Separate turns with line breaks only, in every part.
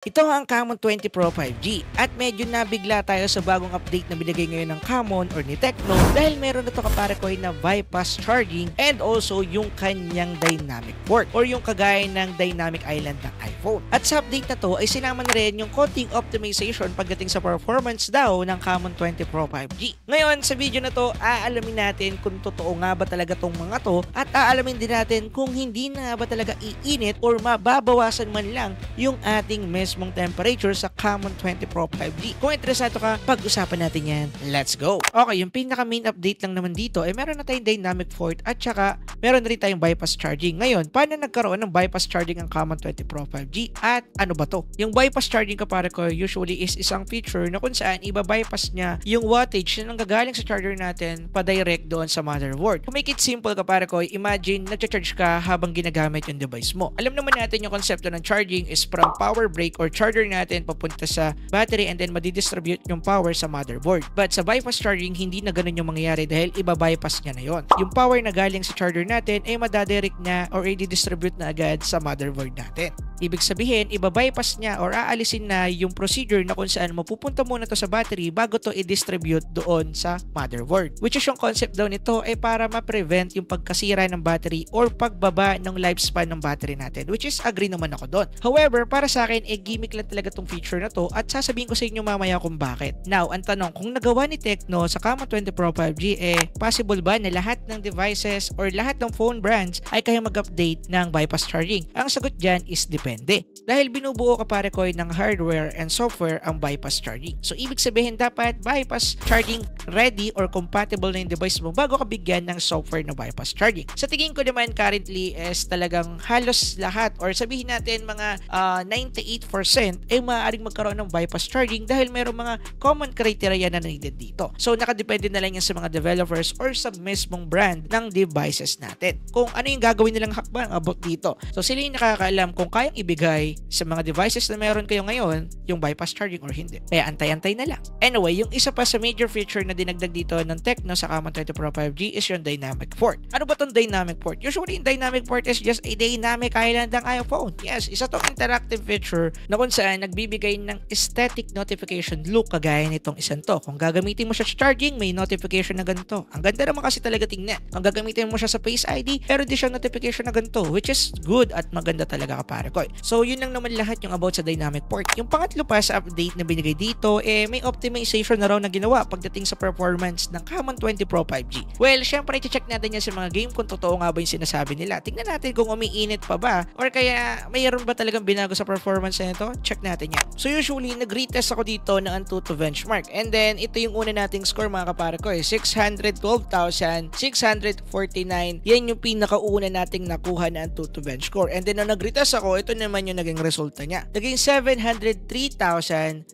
Ito ang Camon 20 Pro 5G at medyo nabigla tayo sa bagong update na binigay ngayon ng Camon or ni Tecno dahil meron na ito kaparekoy na bypass charging and also yung kanyang dynamic port or yung kagaya ng dynamic island ng iPhone. At sa update na to ay sinama na rin yung konting optimization pagdating sa performance daw ng Camon 20 Pro 5G. Ngayon sa video na to aalamin natin kung totoo nga ba talaga tong mga to at aalamin din natin kung hindi na ba talaga iinit or mababawasan man lang yung ating mong temperature sa Camon 20 Pro 5G. Kung interesado ka, pag-usapan natin yan. Let's go! Okay, yung pinaka main update lang naman dito ay meron na tayong dynamic port at saka meron na rin tayong bypass charging. Ngayon, paano nagkaroon ng bypass charging ang Camon 20 Pro 5G at ano ba to? Yung bypass charging kapare ko usually is isang feature na kung saan iba-bypass niya yung wattage na nanggagaling sa charger natin pa-direct doon sa motherboard. To make it simple kapare ko, imagine nagcha-charge ka habang ginagamit yung device mo. Alam naman natin yung konsepto ng charging is from power break or charger natin papunta sa battery and then madidistribute yung power sa motherboard. But sa bypass charging, hindi na ganun yung mangyayari dahil iba-bypass niya na yon. Yung power na galing sa charger natin ay madadirect na or i-distribute na agad sa motherboard natin. Ibig sabihin, iba-bypass niya or aalisin na yung procedure na kung saan mapupunta muna to sa battery bago to i-distribute doon sa motherboard. Which is yung concept daw nito ay para ma-prevent yung pagkasira ng battery or pagbaba ng lifespan ng battery natin. Which is agree naman ako doon. However, para sa akin, gimmick lang talaga tong feature na to at sasabihin ko sa inyo mamaya kung bakit. Now, ang tanong, kung nagawa ni Tecno sa Camon 20 Pro 5G, possible ba na lahat ng devices or lahat ng phone brands ay kaya mag-update ng bypass charging? Ang sagot dyan is depende. Dahil binubuo kapare ko ng hardware and software ang bypass charging. So, ibig sabihin dapat bypass charging ready or compatible na yung device mo bago ka bigyan ng software na bypass charging. Sa tingin ko naman currently is talagang halos lahat or sabihin natin mga 98% ay maaaring magkaroon ng bypass charging dahil mayroong mga common criteria na needed dito. So, nakadepende na lang yan sa mga developers or sa mismong brand ng devices natin. Kung ano yung gagawin nilang hakbang about dito. So, sila yung nakakaalam kung kayang ibigay sa mga devices na meron kayo ngayon yung bypass charging or hindi. Kaya antay-antay na lang. Anyway, yung isa pa sa major feature na dinagdag dito ng Tecno sa Camon 20 Pro 5G is yung dynamic port. Ano ba tong dynamic port? Usually, yung dynamic port is just a dynamic island ng iPhone. Yes, isa tong interactive feature na kung saan nagbibigay ng aesthetic notification look kagaya nitong isang to. Kung gagamitin mo siya sa charging, may notification na ganito. Ang ganda naman kasi talaga tingnan. Kung gagamitin mo siya sa Face ID, pero di siya notification na ganito, which is good at maganda talaga kapare ko. So, yun lang naman lahat yung about sa dynamic port. Yung pangatlo pa sa update na binigay dito, may optimization na raw na ginawa pagdating sa performance ng Camon 20 Pro 5G. Well, syempre, i-check natin yan sa mga game kung totoo nga ba yung sinasabi nila. Tingnan natin kung umiinit pa ba or kaya mayroon ba talagang binago sa performance na ito. Check natin yan. So usually, nag-retest ako dito ng Antutu benchmark. And then, ito yung una nating score mga kapare ko 612,649. Yan yung pinakauna nating nakuha na Antutu bench score. And then, nung nag-retest ako, ito naman yung naging resulta niya. Naging 703,667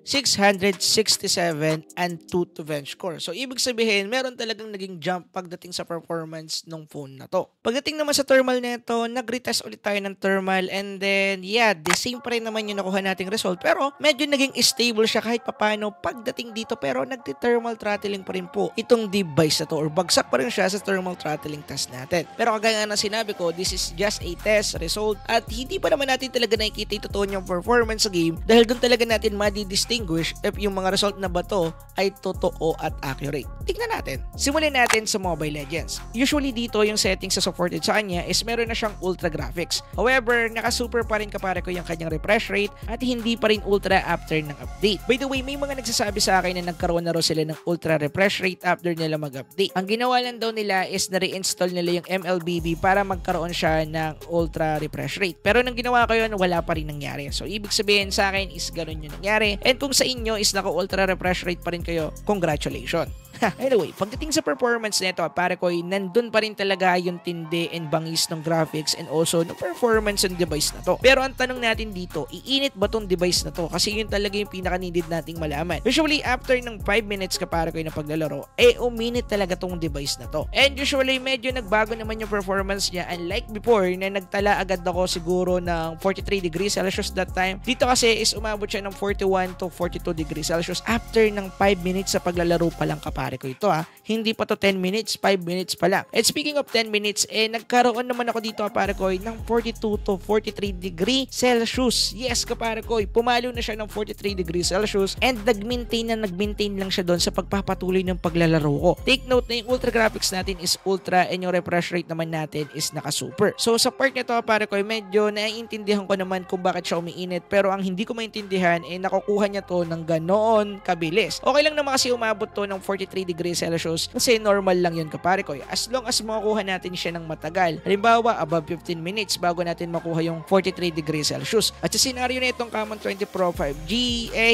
Antutu bench score. So, ibig sabihin, meron talagang naging jump pagdating sa performance ng phone na to. Pagdating naman sa thermal nito, nag-retest ulit tayo ng thermal and then, yeah, the same pa rin naman yung nakuha nating result pero medyo naging stable siya kahit papano pagdating dito pero nagti-thermal throttling pa rin po itong device na to or bagsak pa rin siya sa thermal throttling test natin. Pero kagaya na sinabi ko, this is just a test result at hindi pa naman natin talaga nakikita yung totoo niyang performance sa game dahil doon talaga natin madi-distinguish if yung mga result na ba to ay totoo at accurate. Tignan natin. Simulan natin sa Mobile Legends. Usually dito yung settings sa supported sa kanya is meron na siyang ultra graphics. However, naka-super pa rin kapare ko yung kanyang refresh rate at hindi pa rin ultra after ng update. By the way, may mga nagsasabi sa akin na nagkaroon na raw sila ng ultra refresh rate after nila mag-update. Ang ginawa lang daw nila is na-reinstall nila yung MLBB para magkaroon siya ng ultra refresh rate. Pero nang ginawa ko yun, wala pa rin nangyari. So, ibig sabihin sa akin is ganun yung nangyari. And kung sa inyo is naka-ultra refresh rate pa rin kayo, congratulations! Anyway, pagdating sa performance nito, pare ko, nandun pa rin talaga yung tindi and bangis ng graphics and also ng performance ng device na to. Pero ang tanong natin dito, iinit ba tong device na to? Kasi yun talaga yung pinaka-needed nating malaman. Usually, after ng 5 minutes ka pare ko na paglalaro, uminit talaga tong device na to. And usually, medyo nagbago naman yung performance niya. Unlike before, na nagtala agad ako siguro ng 43 degrees Celsius that time. Dito kasi is umabot siya ng 41 to 42 degrees Celsius after ng 5 minutes sa paglalaro pa lang kapare. kapare ko ito Hindi pa to 10 minutes, 5 minutes pa lang. And speaking of 10 minutes, nagkaroon naman ako dito kapare ko ng 42 to 43 degree Celsius. Yes kapare ko, pumalo na siya ng 43 degrees Celsius and nag-maintain lang siya doon sa pagpapatuloy ng paglalaro ko. Take note na yung ultra graphics natin is ultra and yung refresh rate naman natin is naka-super. So sa part nito kapare ko, medyo naiintindihan ko naman kung bakit siya umiinit, pero ang hindi ko maintindihan nakukuha niya to ng ganoon kabilis. Okay lang naman kasi umabot to ng 43 degrees Celsius kasi normal lang yun kapare ko. As long as makukuha natin siya ng matagal. Halimbawa, above 15 minutes bago natin makuha yung 43 degrees Celsius. At sa scenario na itong Camon 20 Pro 5G,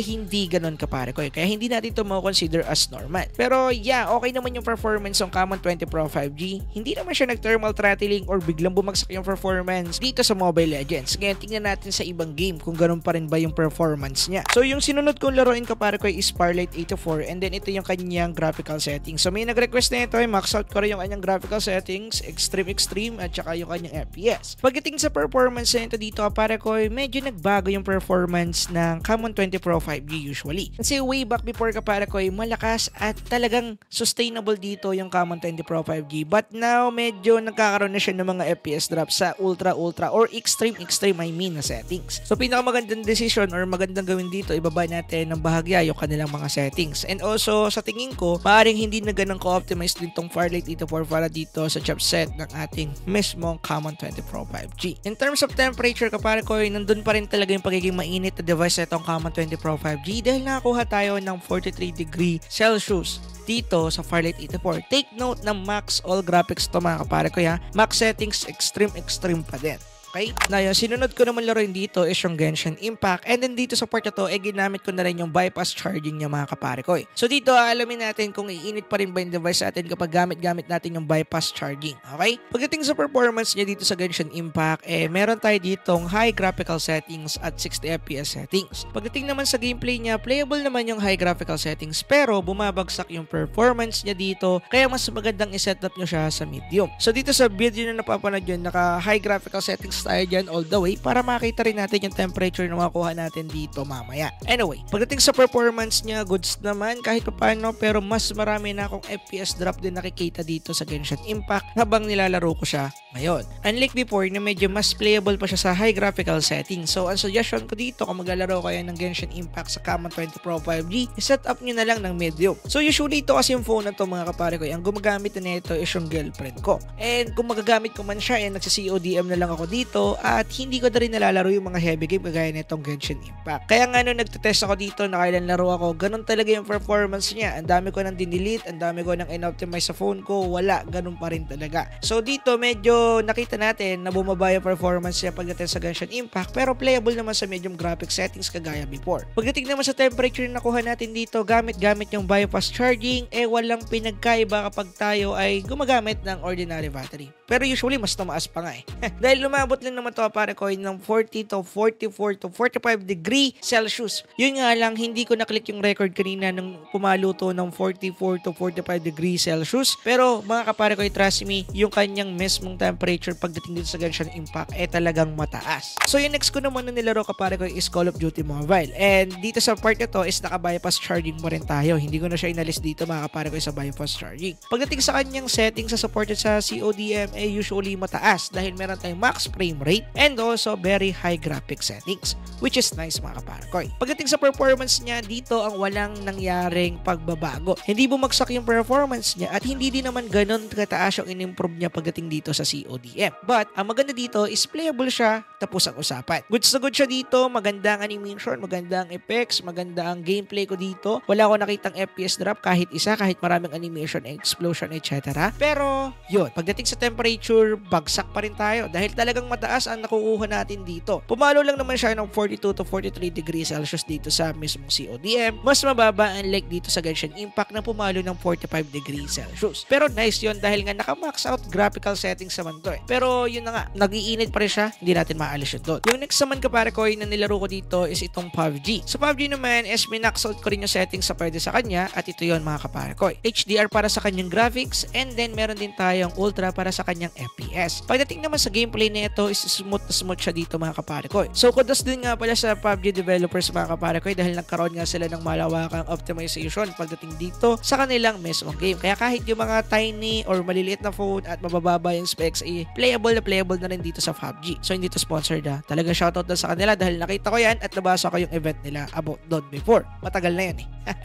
hindi ganun kapare ko. Kaya hindi natin to consider as normal. Pero yeah, okay naman yung performance ng Camon 20 Pro 5G. Hindi naman siya nag-thermal throttling or biglang bumagsak yung performance dito sa Mobile Legends. Ngayon, tingnan natin sa ibang game kung ganun pa rin ba yung performance niya. So yung sinunod kong laruin kapare ko is Starlight 84 and then ito yung kanyang graphical settings. So may nag-request na ito, max out ko rin yung kanyang graphical settings, extreme at saka yung kanyang FPS. Pagdating sa performance na ito dito kapare ko, medyo nagbago yung performance ng Camon 20 Pro 5G usually. Kasi way back before kapare ko, malakas at talagang sustainable dito yung Camon 20 Pro 5G. But now medyo nagkakaroon na siya ng mga FPS drop sa ultra or extreme na settings. So pinakamagandang decision or magandang gawin dito, ibaba natin ng bahagya yung kanilang mga settings. And also sa tingin ko, maaaring hindi na ganun ko-optimize din tong Starlight 84 para dito sa chipset ng ating mismong Camon 20 Pro 5G. In terms of temperature kapare ko, nandun pa rin talaga yung pagiging mainit na device na itong Camon 20 Pro 5G dahil nakakuha tayo ng 43 degree Celsius dito sa Starlight 84. Take note na max all graphics to mga kapare ko max settings extreme pa din. Okay? Na yung sinunod ko naman laruin dito is yung Genshin Impact. And then dito sa part na to, ginamit ko na rin yung bypass charging niya mga kapare ko. So dito, alamin natin kung iinit pa rin ba yung device natin kapag gamit natin yung bypass charging. Okay? Pagdating sa performance niya dito sa Genshin Impact, meron tayo ditong high graphical settings at 60 FPS settings. Pagdating naman sa gameplay niya, playable naman yung high graphical settings pero bumabagsak yung performance niya dito kaya mas magandang isetup nyo siya sa medium. So dito sa video na napapanood yun, naka high graphical settings tayo dyan all the way para makita rin natin yung temperature na makuha natin dito mamaya. Anyway, pagdating sa performance niya, goods naman kahit paano, pero mas marami na akong FPS drop din nakikita dito sa Genshin Impact habang nilalaro ko siya ngayon. Unlike before na medyo mas playable pa siya sa high graphical settings. So ang suggestion ko dito kung maglalaro kayo ng Genshin Impact sa Camon 20 Pro 5G, set up nyo na lang ng medium. So usually ito kasi yung phone na to mga kapare ko, ang gumagamit na ito is yung girlfriend ko. And kung magagamit ko man siya, nagsi-CODM na lang ako dito at hindi ko na rin nalalaro yung mga heavy game kagaya nitong Genshin Impact. Kaya nga nung nagtetest ako dito, nakailan laro ako, ganun talaga yung performance niya. Ang dami ko nang dinelete, ang dami ko nang in-optimize sa phone ko, wala, ganun pa rin talaga. So dito medyo nakita natin na bumaba yung performance niya pagdating sa Genshin Impact pero playable naman sa medium graphic settings kagaya before. Pagdating naman sa temperature na nakuha natin dito, gamit yung bypass charging, walang pinagkaiba kapag tayo ay gumagamit ng ordinary battery. Pero usually mas tumaas pa nga Dahil lumabot lang naman to pare ko ng 40 to 44 to 45 degree Celsius. Yun nga lang, hindi ko naklik yung record kanina nung pumalo to ng 44 to 45 degree Celsius. Pero mga kapare ko, trust me, yung kanyang mismong temperature pagdating dito sa Genshin Impact talagang mataas. So yung next ko naman na nilaro kapare ko is Call of Duty Mobile. And dito sa part nito is naka-bypass charging mo rin tayo. Hindi ko na siya inalis dito mga kapare ko sa bypass charging. Pagdating sa kanyang settings sa supported sa CODM usually mataas dahil meron tayong max frame rate and also very high graphic settings, which is nice mga kaparkoy. Pagdating sa performance niya, dito ang walang nangyaring pagbabago. Hindi bumagsak yung performance niya at hindi din naman ganun kataas yung in-improve niya pagdating dito sa CODM. But ang maganda dito is playable siya, tapos ang usapan. Goods na good siya dito, magandang animation, magandang effects, maganda ang gameplay ko dito. Wala ko nakitang FPS drop kahit isa, kahit maraming animation, explosion, etc. Pero yun, pagdating sa temperature, bagsak pa rin tayo dahil talagang mataas ang nakukuha natin dito. Pumalo lang naman siya ng 42 to 43 degrees Celsius dito sa mismong CODM. Mas mababa ang like dito sa Genshin Impact na pumalo ng 45 degrees Celsius. Pero nice yun dahil nga naka-max out graphical settings naman to Pero yun na nga, nag-iinit pa rin siya, hindi natin maaalis yun doon. Yung next naman kapare ko na nilaro ko dito is itong PUBG. Sa PUBG naman is minax out ko rin yung settings sa pwede sa kanya at ito yon mga kapare ko. HDR para sa kanyang graphics and then meron din tayong ultra para sa kanyang FPS. Pagdating naman sa gameplay na ito is smooth na smooth siya dito mga kapare ko. So kudos din nga pala sa PUBG developers mga kapare ko dahil nagkaroon nga sila ng malawakang optimization pagdating dito sa kanilang mismong game. Kaya kahit yung mga tiny or maliliit na phone at mabababa yung specs ay playable na rin dito sa PUBG. So hindi to sponsored Talagang shoutout na sa kanila dahil nakita ko yan at nabasa ko yung event nila about doon before. Matagal na yan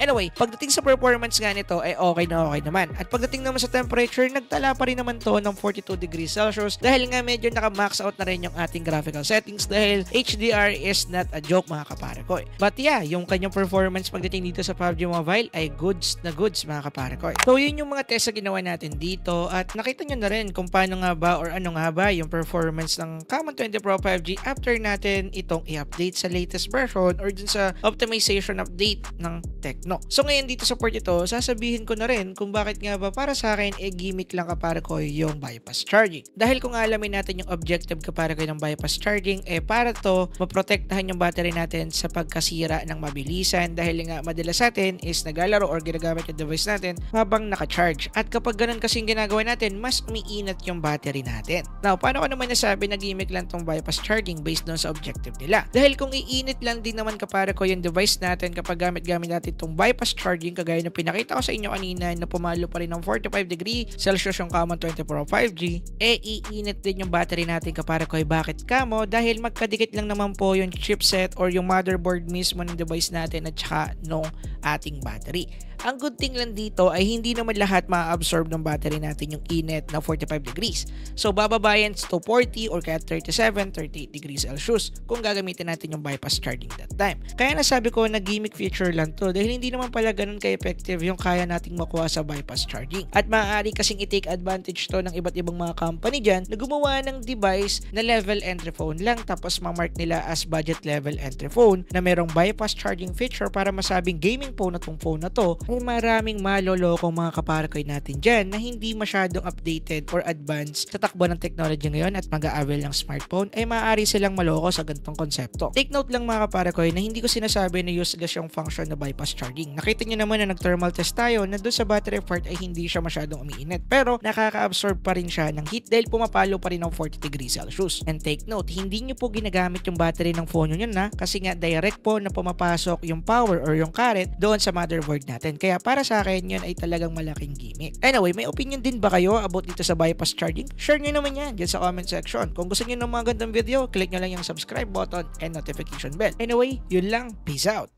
Anyway, pagdating sa performance nga nito ay okay naman. At pagdating naman sa temperature, nagtala pa rin naman to ng 42 degrees Celsius dahil nga medyo naka-max out na rin yung ating graphical settings dahil HDR is not a joke mga kapare ko. But yeah, yung kanyang performance pagdating dito sa PUBG Mobile ay goods na goods mga kapare ko. So yun yung mga test na ginawa natin dito at nakita nyo na rin kung paano nga ba or ano nga ba yung performance ng Camon 20 Pro 5G after natin itong i-update sa latest version or dun sa optimization update ng Tecno. So ngayon dito sa port ito, sasabihin ko na rin kung bakit nga ba para sa akin gimmick lang kapare ko yung bypass charging. Dahil kung alamin natin yung objective kapare ko ng bypass charging para to maprotektahan yung battery natin sa pagkasira ng mabilisan dahil nga madalas natin is naglalaro or ginagamit yung device natin habang naka-charge. At kapag ganun kasing ginagawa natin, mas umiinat yung battery natin. Now, paano ko naman nasabi na gimmick lang tong bypass charging based doon sa objective nila? Dahil kung iinit lang din naman kapare ko yung device natin kapag gamit natin itong bypass charging kagaya na pinakita ko sa inyo kanina na pumalo pa rin ng 45 degree Celsius yung Camon 20 Pro 5G, iinit din yung battery natin kapare ko. Bakit kamo? Dahil magkadikit lang naman po yung chipset or yung motherboard mismo ng device natin at saka nung ating battery. Ang good thing lang dito ay hindi naman lahat ma-absorb ng battery natin yung init na 45 degrees. So bababa yan to 40 or kaya 37, 38 degrees Celsius kung gagamitin natin yung bypass charging that time. Kaya nasabi ko na gimmick feature lang to dahil hindi naman pala ganun ka-effective yung kaya nating makuha sa bypass charging. At maaari kasing i-take advantage to ng iba't ibang mga company dyan na gumawa ng device na level entry phone lang tapos ma-mark nila as budget level entry phone na merong bypass charging feature para masabing gaming phone na tong phone na to. Ay maraming malolokong mga kaparekoy natin dyan na hindi masyadong updated or advanced sa takbo ng technology ngayon at mag-a-avail ng smartphone ay maaari silang maloko sa ganitong konsepto. Take note lang mga kaparekoy na hindi ko sinasabi na useless yung function na bypass charging. Nakita nyo naman na nag-thermal test tayo na doon sa battery part ay hindi siya masyadong umiinit pero nakaka-absorb pa rin siya ng heat dahil pumapalo pa rin ng 40 degrees Celsius. And take note, hindi nyo po ginagamit yung battery ng phone nyo na kasi nga direct po na pumapasok yung power or yung current doon sa motherboard natin. Kaya para sa akin, yun ay talagang malaking gimmick. Anyway, may opinion din ba kayo about dito sa bypass charging? Share nyo naman yan dyan sa comment section. Kung gusto nyo ng mga gandang video, click nyo lang yung subscribe button and notification bell. Anyway, yun lang. Peace out!